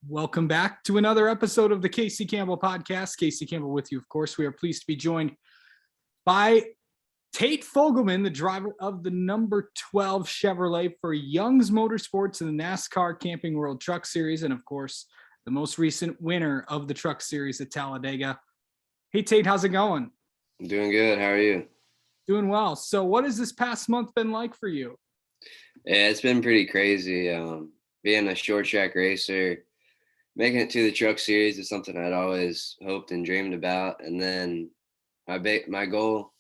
Welcome back to another episode of the Casey Campbell podcast. Casey Campbell with you, of course. We are pleased to be joined by Tate Fogelman, the driver of the number 12 Chevrolet for Young's Motorsports in the NASCAR Camping World Truck Series, and of course, the most recent winner of the Truck Series at Talladega. Hey, Tate, how's it going? I'm doing good. How are you? Doing well. So what has this past month been like for you? Yeah, it's been pretty crazy. Being a short track racer, making it to the Truck Series is something I'd always hoped and dreamed about. And then my goal,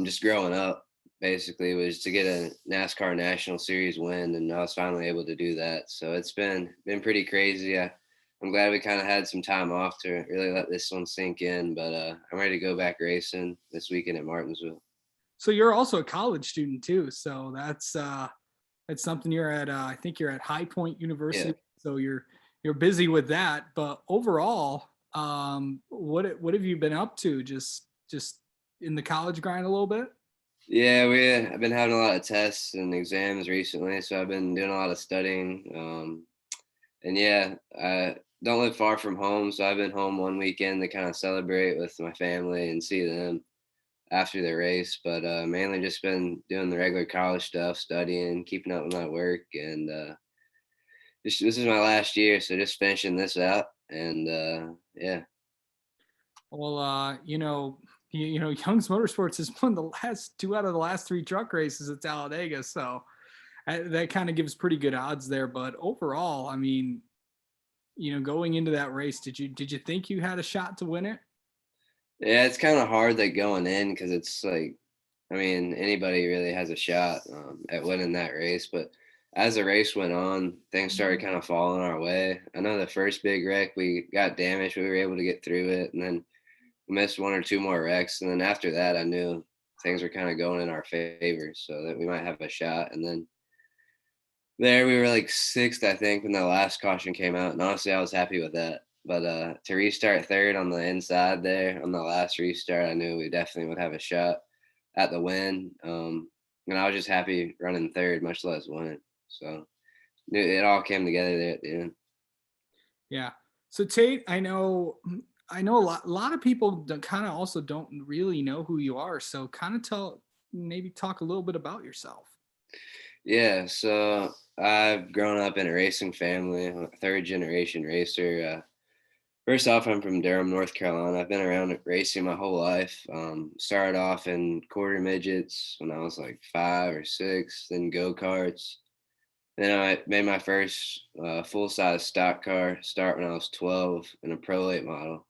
just growing up, basically was to get a NASCAR National Series win, and I was finally able to do that. So it's been pretty crazy. I'm glad we kind of had some time off to really let this one sink in. But I'm ready to go back racing this weekend at Martinsville. So you're also a college student too. So that's something you're at. I think you're at High Point University. Yeah. So you're busy with that. But overall, what have you been up to? Just in the college grind a little bit? Yeah, I've been having a lot of tests and exams recently, so I've been doing a lot of studying. And yeah, I don't live far from home, so I've been home one weekend to kind of celebrate with my family and see them after the race. But mainly just been doing the regular college stuff, studying, keeping up with my work, and this is my last year, so just finishing this out, and yeah. Well, Young's Motorsports has won the last 2 out of the last 3 truck races at Talladega. So that kind of gives pretty good odds there. But overall, I mean, going into that race, did you think you had a shot to win it? Yeah, it's kind of hard like going in because it's like, I mean, anybody really has a shot at winning that race. But as the race went on, things started kind of falling our way. I know the first big wreck, we got damaged, but we were able to get through it. And then we missed 1 or 2 more wrecks. And then after that, I knew things were kind of going in our favor so that we might have a shot. And then there we were like 6th, I think, when the last caution came out. And honestly, I was happy with that. But to restart 3rd on the inside there on the last restart, I knew we definitely would have a shot at the win. And I was just happy running 3rd, much less winning. So it all came together there at the end. Yeah. So Tate, I know a lot of people kind of also don't really know who you are. So kind of maybe talk a little bit about yourself. Yeah, so I've grown up in a racing family. I'm a 3rd generation racer. First off, I'm from Durham, North Carolina. I've been around racing my whole life. Started off in quarter midgets when I was like 5 or 6, then go-karts. Then I made my first full-size stock car start when I was 12 in a pro late model.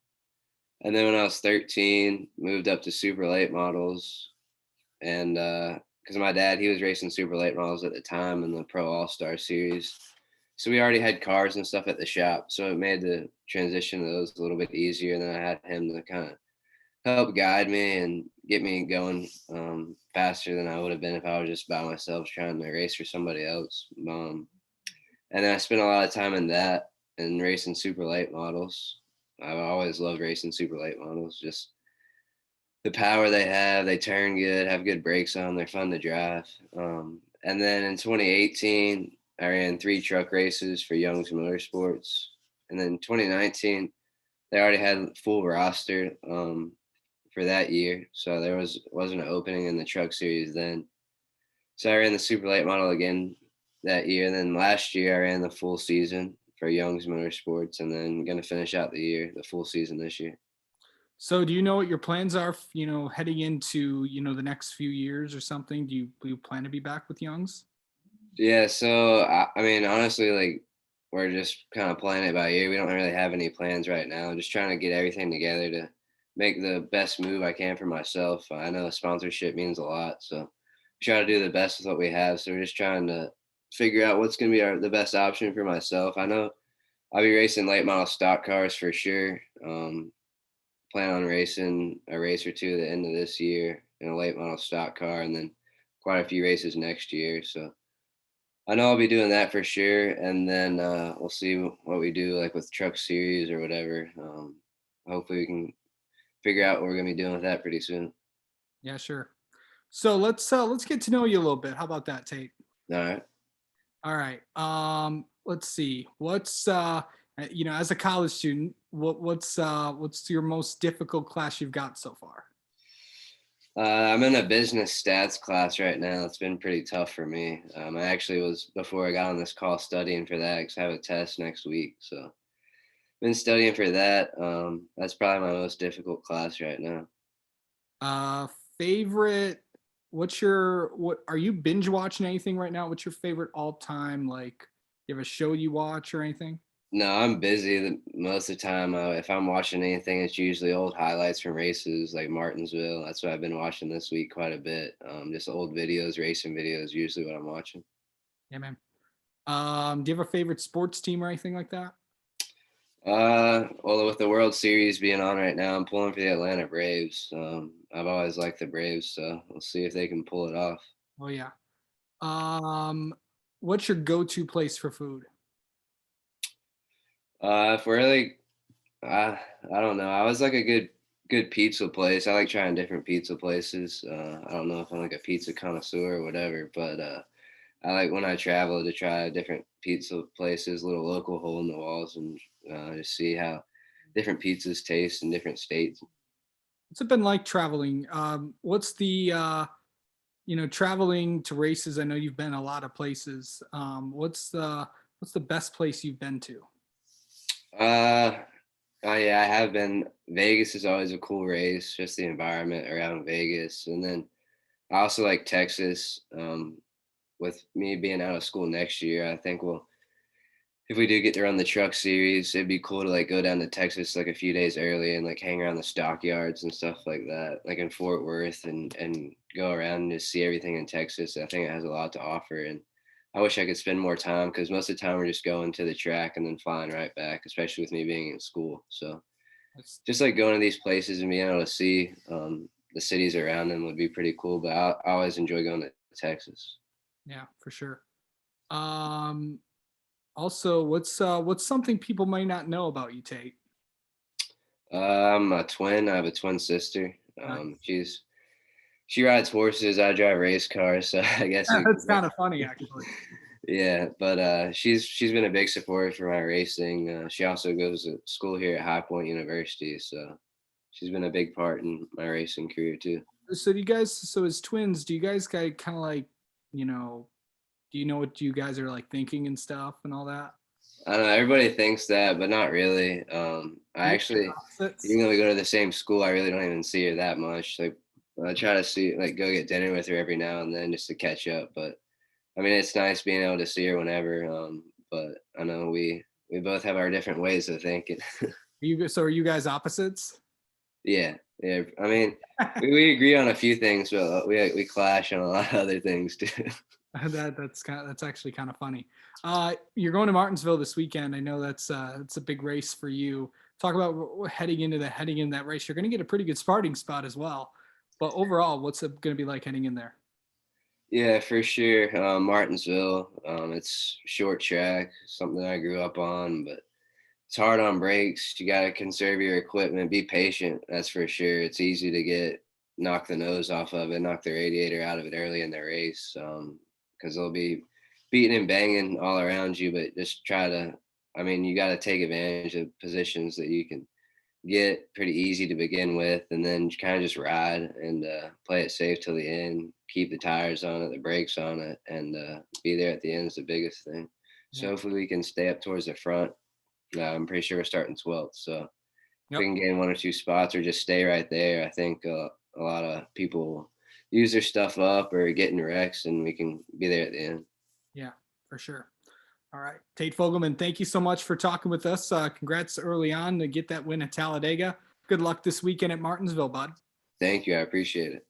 And then when I was 13, moved up to super late models. And because my dad, he was racing super late models at the time in the Pro All-Star Series. So we already had cars and stuff at the shop. So it made the transition to those a little bit easier. And then I had him to kind of help guide me and get me going faster than I would have been if I was just by myself trying to race for somebody else. And then I spent a lot of time in that and racing super late models. I've always loved racing super late models. Just the power they have, they turn good, have good brakes on, they're fun to drive. And then in 2018, I ran 3 truck races for Young's Motorsports. And then 2019, they already had full roster for that year. So there wasn't an opening in the truck series then. So I ran the super late model again that year. And then last year I ran the full season for Young's Motorsports, and then going to finish out the full season this year. So do you know what your plans are, heading into, the next few years or something? Do you plan to be back with Young's? Yeah, so I mean, honestly, like we're just kind of playing it by ear. We don't really have any plans right now. I'm just trying to get everything together to make the best move I can for myself. I know sponsorship means a lot, so try to do the best with what we have. So we're just trying to figure out what's going to be the best option for myself. I know I'll be racing late model stock cars for sure. Plan on racing a race or 2 at the end of this year in a late model stock car, and then quite a few races next year. So I know I'll be doing that for sure, and then we'll see what we do, like with truck series or whatever. Hopefully, we can figure out what we're gonna be doing with that pretty soon. Yeah, sure. So let's get to know you a little bit. How about that, Tate? All right. All right. Let's see. As a college student, what's your most difficult class you've got so far? I'm in a business stats class right now. It's been pretty tough for me. I actually was, before I got on this call, studying for that because I have a test next week. So been studying for that. That's probably my most difficult class right now. Uh, favorite? What are you binge watching anything right now? What's your favorite all time? Like, you have a show you watch or anything? No, I'm busy most of the time. If I'm watching anything, it's usually old highlights from races like Martinsville. That's what I've been watching this week quite a bit. Just old videos, racing videos, usually what I'm watching. Yeah, man. Do you have a favorite sports team or anything like that? Well, with the World Series being on right now, I'm pulling for the Atlanta Braves. I've always liked the Braves, so we'll see if they can pull it off. Oh yeah. Um, what's your go-to place for food? If we're like, I don't know. I was like a good pizza place. I like trying different pizza places. I don't know if I'm like a pizza connoisseur or whatever, but I like when I travel to try different pizza places, little local hole in the walls, and just see how different pizzas taste in different states. What's it been like traveling? What's the traveling to races? I know you've been a lot of places. What's the best place you've been to? Uh, oh yeah, I have been. Vegas is always a cool race, just the environment around Vegas, and then I also like Texas. With me being out of school next year, I think if we do get to run the truck series, it'd be cool to like go down to Texas like a few days early and like hang around the stockyards and stuff like that, like in Fort Worth, and go around and just see everything in Texas. I think it has a lot to offer, and I wish I could spend more time because most of the time we're just going to the track and then flying right back, especially with me being in school. So That's, just like going to these places and being able to see the cities around them would be pretty cool. But I always enjoy going to Texas. yeah, for sure. Um, Also, what's something people might not know about you, Tate? I'm a twin. I have a twin sister. Nice. She rides horses. I drive race cars. So I guess That's kind of funny, actually. yeah. But she's been a big supporter for my racing. She also goes to school here at High Point University. So she's been a big part in my racing career too. So as twins, do you guys kind of like, you know, do you know what you guys are like thinking and stuff and all that? I don't know. Everybody thinks that, but not really. I You guys actually, opposites? even though we go to the same school, I really don't even see her that much. Like, I try to go get dinner with her every now and then just to catch up. But I mean, it's nice being able to see her whenever. But I know we both have our different ways of thinking. Are you guys opposites? Yeah, yeah. I mean, we agree on a few things, but we clash on a lot of other things too. That's actually kind of funny. You're going to Martinsville this weekend. I know that's a big race for you. Talk about heading into that race. You're going to get a pretty good starting spot as well. But overall, what's it going to be like heading in there? Yeah, for sure. Martinsville. It's short track, something I grew up on, but it's hard on brakes. You got to conserve your equipment, be patient. That's for sure. It's easy to knock the nose off of it, knock the radiator out of it early in the race, because they'll be beating and banging all around you. But just try to, I mean, you got to take advantage of positions that you can get pretty easy to begin with, and then kind of just ride and play it safe till the end. Keep the tires on it, the brakes on it, and be there at the end is the biggest thing. Yeah. So hopefully we can stay up towards the front. I'm pretty sure we're starting 12th, so if we Yep. can gain one or two spots or just stay right there, I think a lot of people will use their stuff up or get in wrecks, and we can be there at the end. Yeah, for sure. All right. Tate Fogelman, thank you so much for talking with us. Congrats early on to get that win at Talladega. Good luck this weekend at Martinsville, bud. Thank you. I appreciate it.